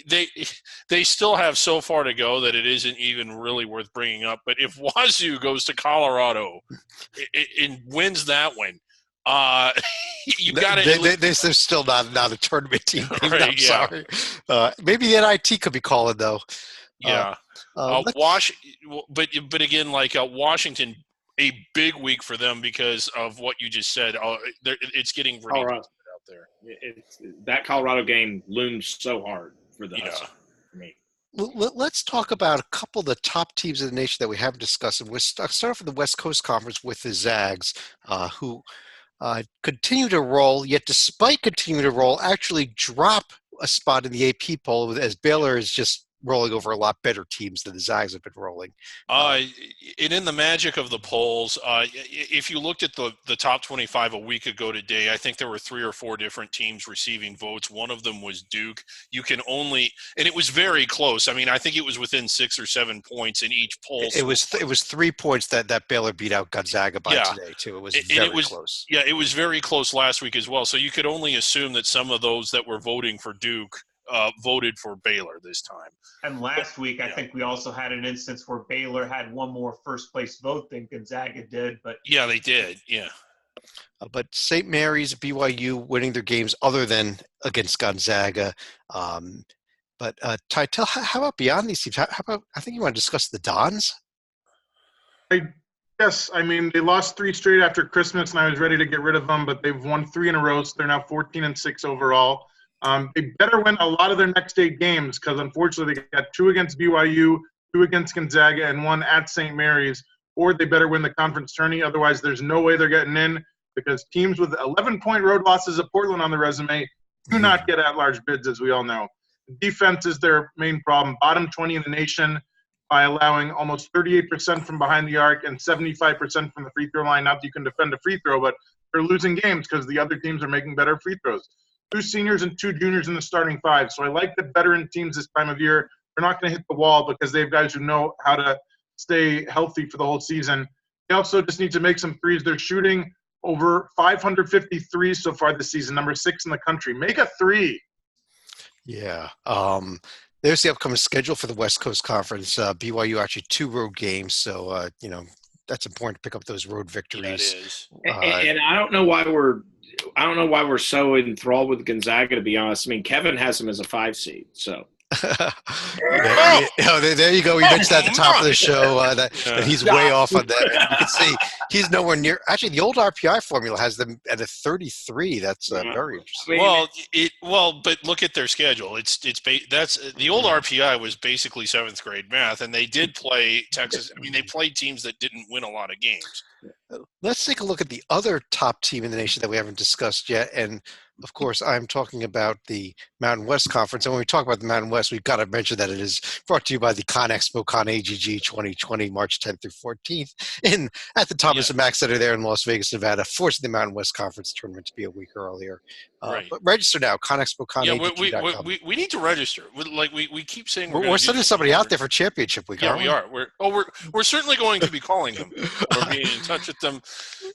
They still have so far to go that it isn't even really worth bringing up. But if Wazoo goes to Colorado and wins that one, you got to. They're still not a tournament team. Right, I'm sorry. Maybe the NIT could be calling though. Yeah. But again, like Washington, a big week for them because of what you just said. It's getting ridiculous. There. That Colorado game looms so hard for for me. Let's talk about a couple of the top teams in the nation that we haven't discussed. We'll start off with the West Coast Conference with the Zags, who continue to roll, yet despite continuing to roll, actually drop a spot in the AP poll as Baylor is just rolling over a lot better teams than the Zags have been rolling. And in the magic of the polls, if you looked at the top 25 a week ago today, I think there were 3 or 4 different teams receiving votes. One of them was Duke. And it was very close. I mean, I think it was within 6 or 7 points in each poll. It was 3 points that Baylor beat out Gonzaga by today too. It was very close. Yeah, it was very close last week as well. So you could only assume that some of those that were voting for Duke voted for Baylor this time. And last week, I think we also had an instance where Baylor had one more first-place vote than Gonzaga did. But yeah, they did. Yeah. But St. Mary's, BYU winning their games other than against Gonzaga. But Ty, how about beyond these teams? How about, I think you want to discuss the Dons? Yes, I mean, they lost 3 straight after Christmas, and I was ready to get rid of them, but they've won 3 in a row, so they're now 14-6 overall. They better win a lot of their next 8 games because, unfortunately, they got 2 against BYU, 2 against Gonzaga, and 1 at St. Mary's, or they better win the conference tourney. Otherwise, there's no way they're getting in because teams with 11-point road losses of Portland on the resume do not get at-large bids, as we all know. Defense is their main problem. Bottom 20 in the nation by allowing almost 38% from behind the arc and 75% from the free throw line. Not that you can defend a free throw, but they're losing games because the other teams are making better free throws. 2 seniors and 2 juniors in the starting 5. So I like that veteran teams this time of year. They're not going to hit the wall because they have guys who know how to stay healthy for the whole season. They also just need to make some threes. They're shooting over 553 so far this season, number 6 in the country. Make a 3. Yeah. There's the upcoming schedule for the West Coast Conference. BYU actually 2 road games, so that's important to pick up those road victories. Yeah, it is. And I don't know why we're so enthralled with Gonzaga, to be honest. I mean, Kevin has them as a 5 seed, so. There you go. We mentioned at the top of the show that he's way off on that. And you can see he's nowhere near. Actually, the old RPI formula has them at a 33. That's very interesting. But look at their schedule. That's the old RPI was basically 7th grade math, and they did play Texas. I mean, they played teams that didn't win a lot of games. Let's take a look at the other top team in the nation that we haven't discussed yet. And, of course, I'm talking about the Mountain West Conference. And when we talk about the Mountain West, we've got to mention that it is brought to you by the ConExpo ConAGG 2020, March 10th through 14th, at the Thomas & Mack Center there in Las Vegas, Nevada, forcing the Mountain West Conference tournament to be a week earlier. Right. But register now, ConExpo ConAGG.com. We need to register. We keep saying we're sending somebody out there for championship week. Yeah, we are. We're certainly going to be calling them. We're being in touch with them.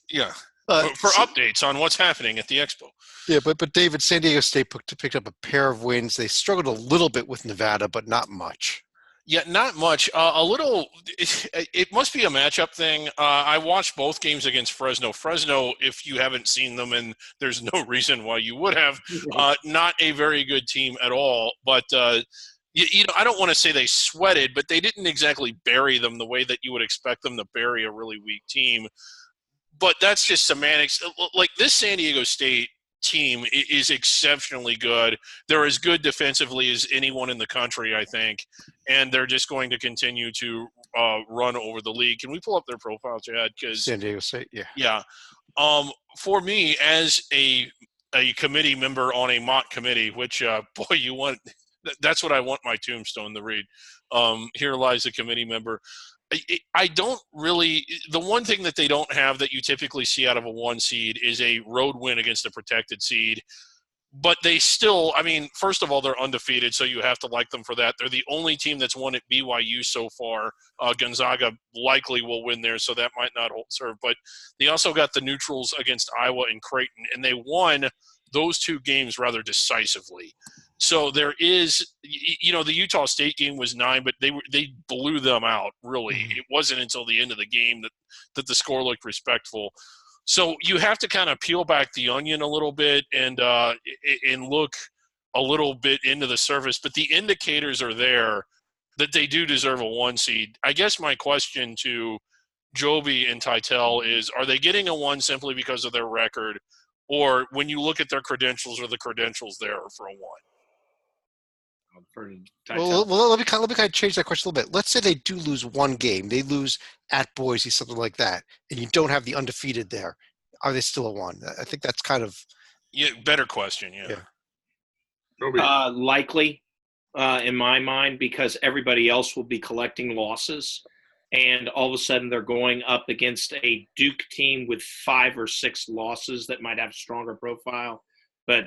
Yeah. For updates on what's happening at the Expo. Yeah, but David, San Diego State picked up a pair of wins. They struggled a little bit with Nevada, but not much. Yeah, not much. A little. It must be a matchup thing. I watched both games against Fresno. Fresno, if you haven't seen them, and there's no reason why you would have, not a very good team at all. But I don't want to say they sweated, but they didn't exactly bury them the way that you would expect them to bury a really weak team. But that's just semantics. Like, this San Diego State team is exceptionally good. They're as good defensively as anyone in the country, I think, and they're just going to continue to run over the league. Can we pull up their profile, Chad? Because San Diego State, yeah. Yeah. For me, as a committee member on a mock committee, which that's what I want my tombstone to read. Here lies a committee member. I don't really – the one thing that they don't have that you typically see out of a 1 seed is a road win against a protected seed. But they still – I mean, first of all, they're undefeated, so you have to like them for that. They're the only team that's won at BYU so far. Gonzaga likely will win there, so that might not hold serve. But they also got the neutrals against Iowa and Creighton, and they won those 2 games rather decisively. So there is, the Utah State game was 9, but they blew them out, really. It wasn't until the end of the game that the score looked respectful. So you have to kind of peel back the onion a little bit and look a little bit into the surface. But the indicators are there that they do deserve a 1 seed. I guess my question to Joby and Titel is, are they getting a 1 simply because of their record? Or when you look at their credentials, are the credentials there for a 1? Well, let me kind of change that question a little bit. Let's say they do lose 1 game. They lose at Boise, something like that, and you don't have the undefeated there. Are they still a 1? I think that's kind of better question. Yeah. Likely, in my mind, because everybody else will be collecting losses, and all of a sudden they're going up against a Duke team with 5 or 6 losses that might have a stronger profile, but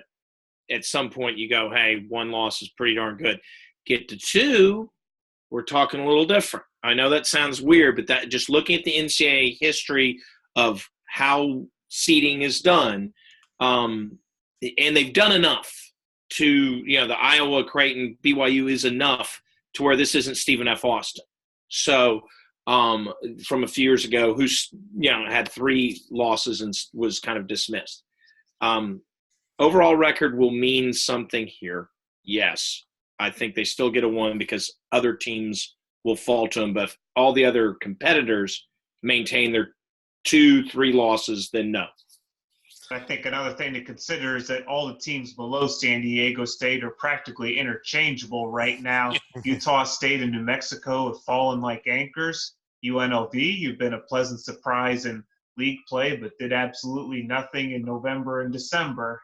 at some point you go, hey, 1 loss is pretty darn good. Get to 2, we're talking a little different. I know that sounds weird, but that just looking at the NCAA history of how seeding is done, and they've done enough to, the Iowa, Creighton, BYU is enough to where this isn't Stephen F. Austin. So from a few years ago, who's, had 3 losses and was kind of dismissed. Overall record will mean something here. Yes, I think they still get a 1 because other teams will fall to them. But if all the other competitors maintain their 2-3 losses, then no. I think another thing to consider is that all the teams below San Diego State are practically interchangeable right now. Utah State and New Mexico have fallen like anchors. UNLV, you've been a pleasant surprise in league play, but did absolutely nothing in November and December.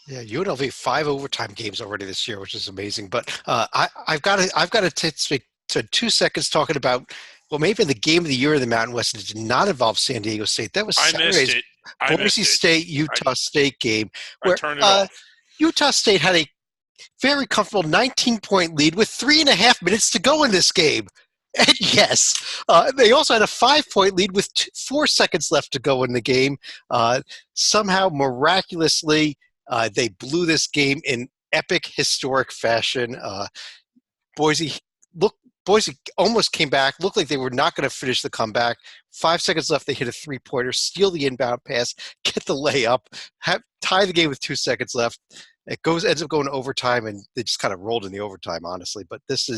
Yeah, UNLV 5 overtime games already this year, which is amazing. But I've got to take 2 seconds talking about maybe the game of the year in the Mountain West. It did not involve San Diego State. That was Saturday's Boise State Utah State game, where Utah State had a very comfortable 19-point lead with 3.5 minutes to go in this game. Yes. They also had a 5-point lead with 4 seconds left to go in the game. Somehow, miraculously, they blew this game in epic, historic fashion. Boise Boise almost came back, looked like they were not going to finish the comeback. 5 seconds left, they hit a three-pointer, steal the inbound pass, get the layup, tie the game with 2 seconds left. It ends up going to overtime, and they just kind of rolled in the overtime, honestly. But this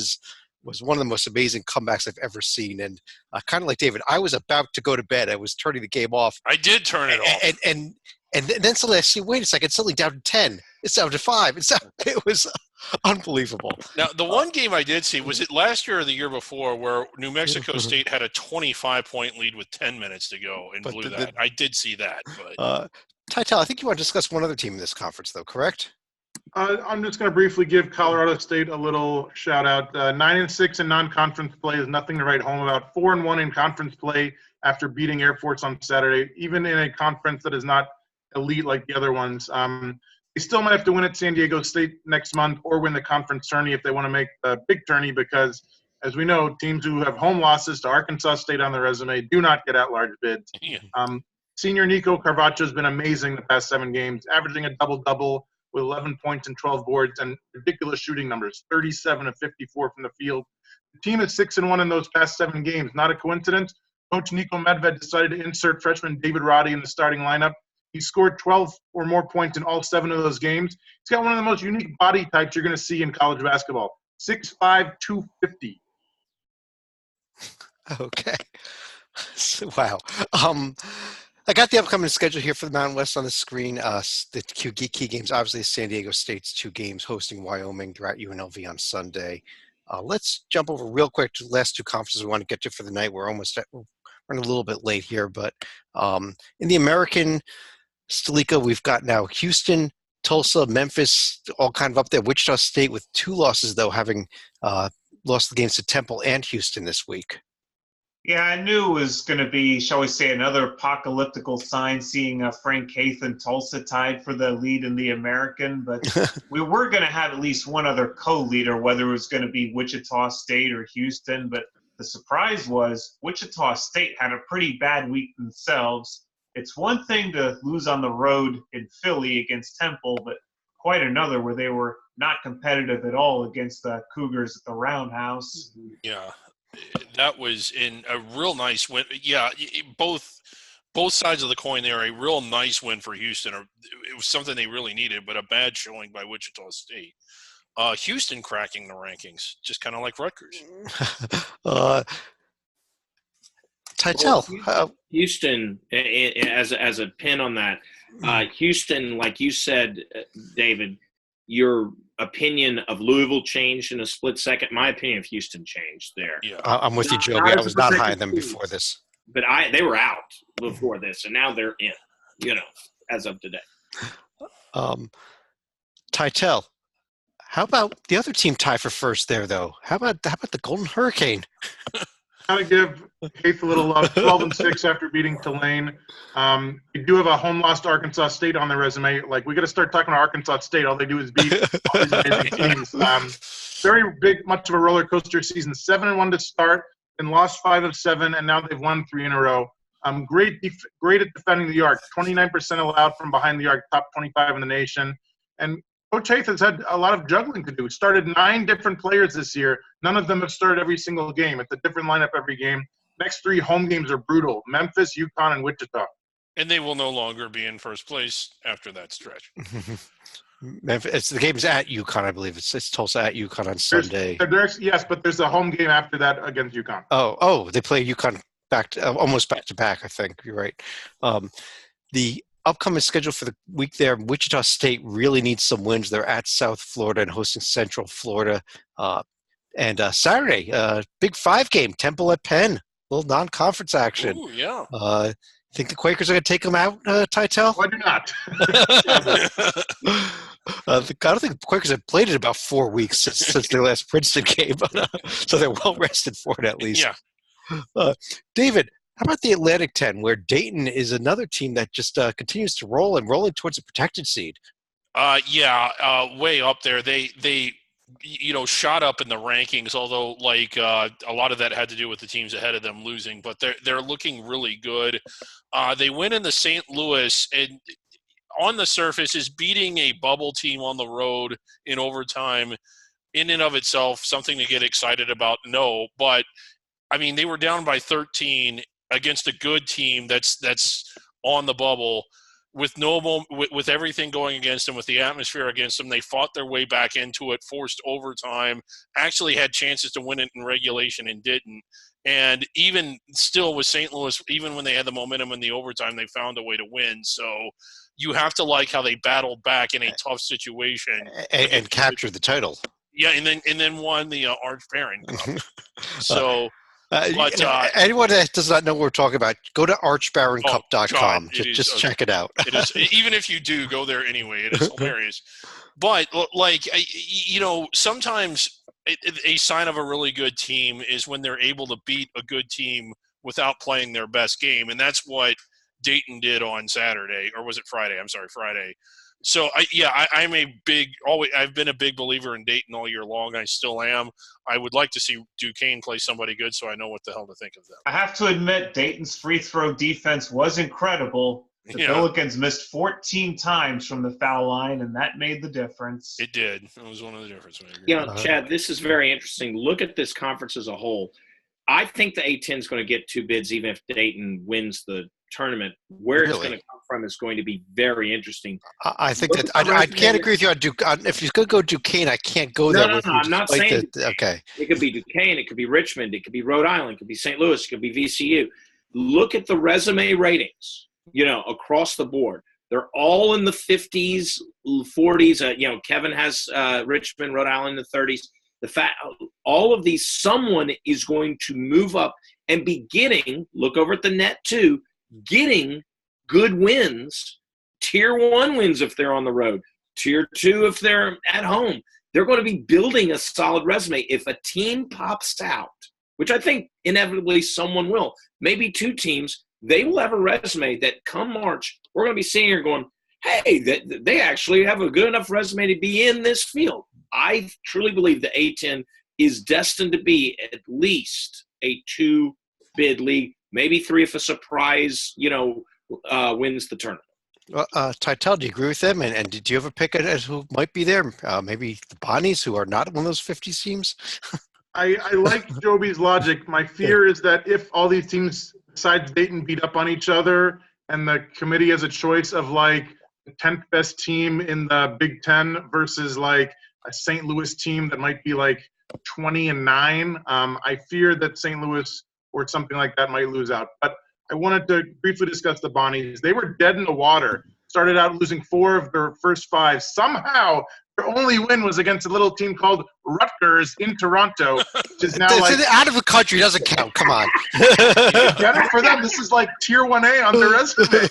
was one of the most amazing comebacks I've ever seen. And kind of like David, I was about to go to bed. I was turning the game off. I did turn it off. And then suddenly I see, wait a second, it's suddenly down to 10. It's down to 5. It was unbelievable. Now, the one game I did see, was it last year or the year before, where New Mexico State had a 25-point lead with 10 minutes to go and blew that? I did see that. But Tytel, I think you want to discuss one other team in this conference, though, correct? I'm just going to briefly give Colorado State a little shout out. 9-6 in non-conference play is nothing to write home about. 4-1 in conference play after beating Air Force on Saturday, even in a conference that is not elite like the other ones. They still might have to win at San Diego State next month or win the conference tourney if they want to make the big tourney, because, as we know, teams who have home losses to Arkansas State on their resume do not get at-large bids. Yeah. Senior Nico Carvacho has been amazing the past 7 games, averaging a double-double with 11 points and 12 boards and ridiculous shooting numbers, 37 of 54 from the field. The team is 6-1 in those past 7 games. Not a coincidence. Coach Nico Medved decided to insert freshman David Roddy in the starting lineup. He scored 12 or more points in all 7 of those games. He's got one of the most unique body types you're going to see in college basketball. 6'5", 250. Okay. Wow. I got the upcoming schedule here for the Mountain West on the screen. The key games, obviously, San Diego State's 2 games, hosting Wyoming. They're at UNLV on Sunday. Let's jump over real quick to the last 2 conferences we want to get to for the night. We're running a little bit late here, but in the American Stalika, we've got now Houston, Tulsa, Memphis, all kind of up there. Wichita State with 2 losses, though, having lost the games to Temple and Houston this week. Yeah, I knew it was going to be, shall we say, another apocalyptical sign, seeing Frank Haith and Tulsa tied for the lead in the American. But we were going to have at least one other co-leader, whether it was going to be Wichita State or Houston. But the surprise was Wichita State had a pretty bad week themselves. It's one thing to lose on the road in Philly against Temple, but quite another where they were not competitive at all against the Cougars at the Roundhouse. Yeah, that was in a real nice win. Yeah, both sides of the coin there, a real nice win for Houston. It was something they really needed, but a bad showing by Wichita State. Houston cracking the rankings, just kind of like Rutgers. Tytel. Houston, as a pin on that, Houston, like you said, David, your opinion of Louisville changed in a split second. My opinion of Houston changed there. Yeah, I'm with you, Joby. I was not high on them before this. But they were out before this, and now they're in, as of today. Tytel, how about the other team tie for first there, though? How about the Golden Hurricane? Gotta give Haith a little love. 12-6 after beating Tulane. You do have a home loss to Arkansas State on their resume. Like, we got to start talking about Arkansas State. All they do is beat all these amazing teams. Very big, much of a roller coaster season. 7-1 to start, and lost 5 of 7, and now they've won 3 in a row. Great at defending the arc. 29% allowed from behind the arc, top 25 in the nation. And Coach Haith has had a lot of juggling to do. Started 9 different players this year. None of them have started every single game. It's a different lineup every game. Next 3 home games are brutal: Memphis, UConn, and Wichita. And they will no longer be in first place after that stretch. The game's at UConn, I believe. It's Tulsa at UConn on Sunday. Yes, but there's a home game after that against UConn. Oh, they play UConn almost back to back, I think. You're right. The upcoming schedule for the week there, Wichita State really needs some wins. They're at South Florida and hosting Central Florida. And Saturday, Big 5 game, Temple at Penn. A little non-conference action. Ooh, yeah. Think the Quakers are going to take them out, Tytel? Why do not? I don't think the Quakers have played in about 4 weeks since their last Princeton game, so they're well rested for it at least. Yeah. David, how about the Atlantic 10, where Dayton is another team that just continues to roll and rolling towards a protected seed? Way up there. They shot up in the rankings, although a lot of that had to do with the teams ahead of them losing, but they're looking really good. They win in the St. Louis, and on the surface is beating a bubble team on the road in overtime in and of itself something to get excited about. No, but I mean, they were down by 13 against a good team that's on the bubble. With everything going against them, with the atmosphere against them, they fought their way back into it, forced overtime, actually had chances to win it in regulation and didn't. And even still with St. Louis, even when they had the momentum in the overtime, they found a way to win. So you have to like how they battled back in a tough situation and captured the title. Yeah, and then won the Arch Baron Cup. So. Anyone that does not know what we're talking about, go to archbaroncup.com. Just check it out. It is, even if you do, go there anyway. It is hilarious. But, sometimes a sign of a really good team is when they're able to beat a good team without playing their best game. And that's what Dayton did on Saturday. Or was it Friday? I'm sorry, Friday. So, I've been a big believer in Dayton all year long. I still am. I would like to see Duquesne play somebody good so I know what the hell to think of them. I have to admit, Dayton's free throw defense was incredible. The Billikens missed 14 times from the foul line, and that made the difference. It did. It was one of the differences. Chad, this is very interesting. Look at this conference as a whole. I think the A-10 is going to get 2 bids even if Dayton wins the tournament. Where it's going to come from is going to be very interesting. I think that I can't agree with you on Duquesne. If you're going to go Duquesne, I can't go there. No, I'm not saying okay. It could be Duquesne, it could be Richmond, it could be Rhode Island, it could be St. Louis, it could be VCU. Look at the resume ratings, across the board. They're all in the 50s, 40s. Kevin has Richmond, Rhode Island in the 30s. All of these, someone is going to move up and be getting, look over at the net too, getting good wins, tier 1 wins if they're on the road, tier 2 if they're at home. They're going to be building a solid resume. If a team pops out, which I think inevitably someone will, maybe 2 teams, they will have a resume that come March, we're going to be sitting here going, hey, they actually have a good enough resume to be in this field. I truly believe the A-10 is destined to be at least a 2-bid league, maybe 3 if a surprise, wins the tournament. Titel, do you agree with them? And did you have a pick at who might be there? Maybe the Bonnies, who are not one of those 50 teams? I like Joby's logic. My fear is that if all these teams besides Dayton beat up on each other and the committee has a choice of the 10th best team in the Big Ten versus a St. Louis team that might be 20-9, I fear that St. Louis or something like that might lose out. But I wanted to briefly discuss the Bonnies. They were dead in the water. Started out losing 4 of their first 5. Somehow, their only win was against a little team called Rutgers in Toronto, which is now out of the country doesn't count. Come on. Get it for them. This is tier 1A on their resume.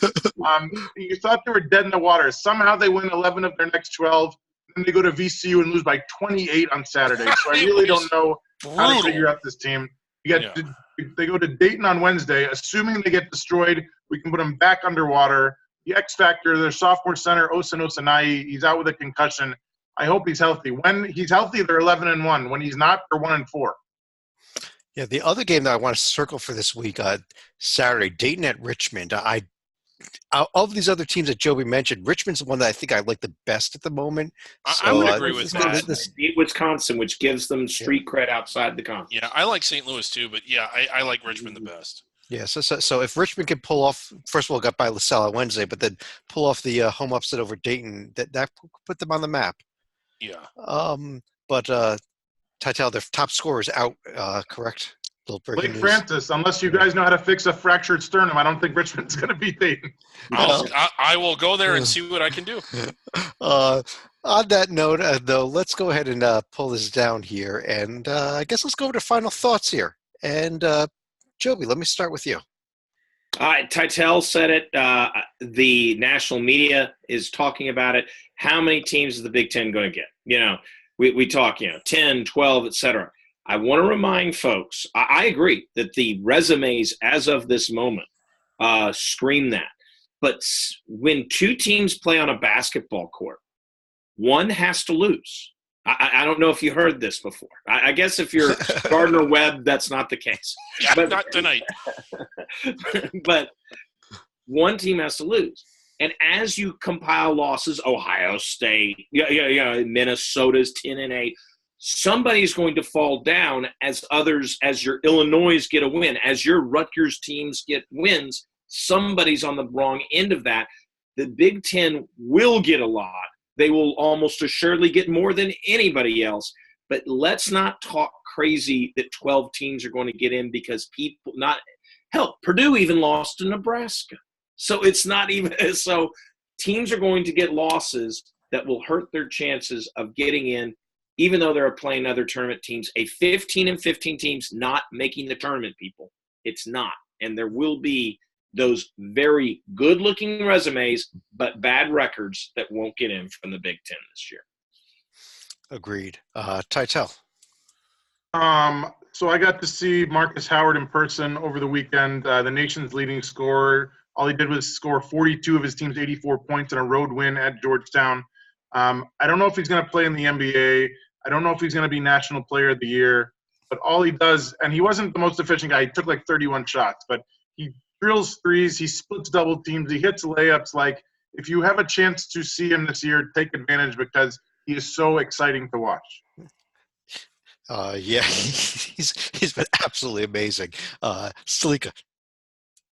You thought they were dead in the water. Somehow they win 11 of their next 12. Then they go to VCU and lose by 28 on Saturday. So I really don't know how to figure out this team. They go to Dayton on Wednesday. Assuming they get destroyed, we can put them back underwater. The X factor, their sophomore center, Osen Osanai, he's out with a concussion. I hope he's healthy. When he's healthy, they're 11-1. When he's not, they're 1-4. Yeah, the other game that I want to circle for this week, Saturday, Dayton at Richmond. Of these other teams that Joby mentioned, Richmond's the one that I think I like the best at the moment. I would agree with that. Beat Wisconsin, which gives them street cred outside the conference. Yeah, I like St. Louis too, but I like Richmond the best. Yeah, so if Richmond can pull off, first of all, got by LaSalle on Wednesday, but then pull off the home upset over Dayton, that put them on the map. Yeah. But Titel, their top scorer is out, correct? Blake Francis, unless you guys know how to fix a fractured sternum, I don't think Richmond's going to beat Dayton. I will go there and see what I can do. On that note, though, let's go ahead and pull this down here. And I guess let's go over to final thoughts here. And Joby, let me start with you. Titel said it. The national media is talking about it. How many teams is the Big Ten going to get? We talk, 10, 12, et cetera. I want to remind folks, I agree that the resumes as of this moment scream that. But when 2 teams play on a basketball court, one has to lose. I don't know if you heard this before. I guess if you're Gardner Webb, that's not the case. Yeah, But- not tonight. But one team has to lose. And as you compile losses, Ohio State, Minnesota's 10-8, somebody's going to fall down as your Illinois get a win, as your Rutgers teams get wins. Somebody's on the wrong end of that. The Big Ten will get a lot. They will almost assuredly get more than anybody else. But let's not talk crazy that 12 teams are going to get in because Purdue even lost to Nebraska. So it's not even – so teams are going to get losses that will hurt their chances of getting in, even though they're playing other tournament teams. A 15-15 team's not making the tournament, people. It's not. And there will be those very good-looking resumes but bad records that won't get in from the Big Ten this year. Agreed. Titel. So I got to see Marcus Howard in person over the weekend, the nation's leading scorer. All he did was score 42 of his team's 84 points in a road win at Georgetown. I don't know if he's going to play in the NBA. I don't know if he's going to be National Player of the Year. But all he does, and he wasn't the most efficient guy. He took like 31 shots, but he drills threes. He splits double teams. He hits layups. Like, if you have a chance to see him this year, take advantage because he is so exciting to watch. Yeah, he's been absolutely amazing. Salika.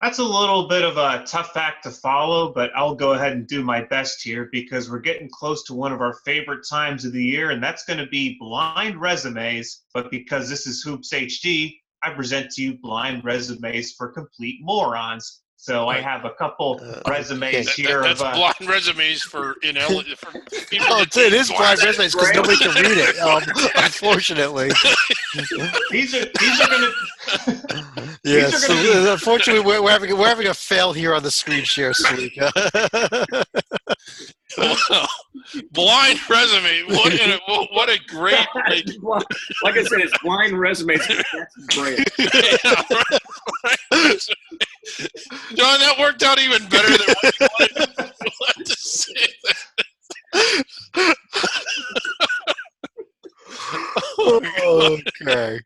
That's a little bit of a tough act to follow, but I'll go ahead and do my best here because we're getting close to one of our favorite times of the year, and that's going to be blind resumes. But because this is Hoops HD, I present to you blind resumes for complete morons. So I have a couple resumes here. That's blind resumes for people. It is blind resumes because nobody can read it. Unfortunately. These are going to. Yes. Unfortunately, we're having a fail here on the screen share, Salika. Blind resume. What a great. Like I said, it's blind resumes. That's great. John, that worked out even better than what you wanted to say. Okay.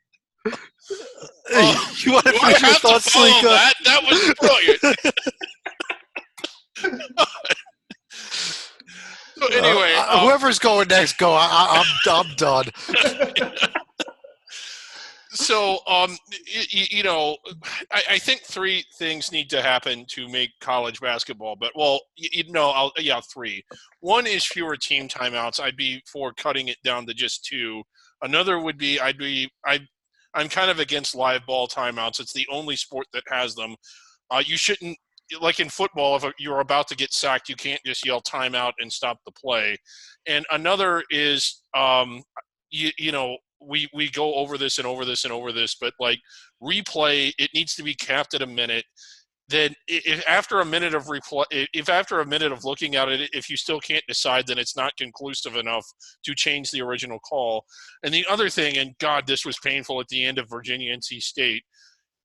You want to finish your thoughts, Salika? That was brilliant. So anyway, whoever's going next, go. I'm done. So, I think three things need to happen to make college basketball. But three. One is fewer team timeouts. I'd be for cutting it down to just two. Another would be I'm kind of against live ball timeouts. It's the only sport that has them. You shouldn't, like in football, if you're about to get sacked, you can't just yell timeout and stop the play. And another is, we go over this and over this and over this, but like replay, it needs to be capped at a minute. Then if after a minute of looking at it, if you still can't decide, then it's not conclusive enough to change the original call. And the other thing, and God, this was painful at the end of Virginia NC State,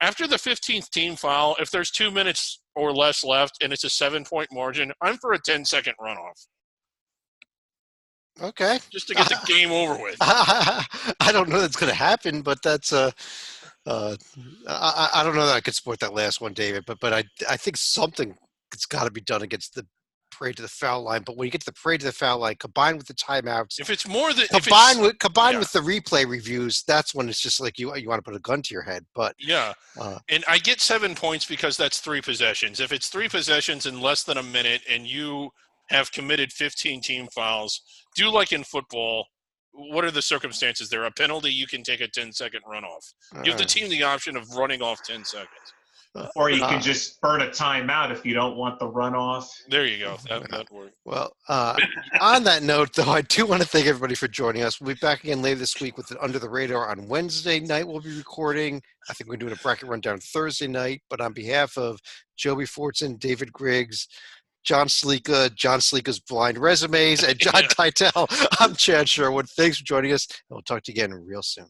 after the 15th team foul, if there's 2 minutes or less left and it's a 7-point margin, I'm for a 10-second runoff. Okay. Just to get the game over with. I don't know that's going to happen, but that's I don't know that I could support that last one, David. But I think something has got to be done against the parade to the foul line. But when you get to the parade to the foul line, combined with the timeouts, if it's more than combined with the replay reviews, that's when it's just like you want to put a gun to your head. But yeah, and I get 7 points because that's 3 possessions. If it's 3 possessions in less than a minute and you have committed 15 team fouls, do like in football. What are the circumstances there? A penalty, you can take a 10-second runoff. Give the team the option of running off 10 seconds. Or you can just burn a timeout if you don't want the runoff. There you go. That worked. Well, on that note, though, I do want to thank everybody for joining us. We'll be back again later this week with Under the Radar on Wednesday night. We'll be recording. I think we're doing a bracket rundown Thursday night. But on behalf of Joby Fortson, David Griggs, John Slika's Blind Resumes, and John Titel, I'm Chad Sherwood. Thanks for joining us, and we'll talk to you again real soon.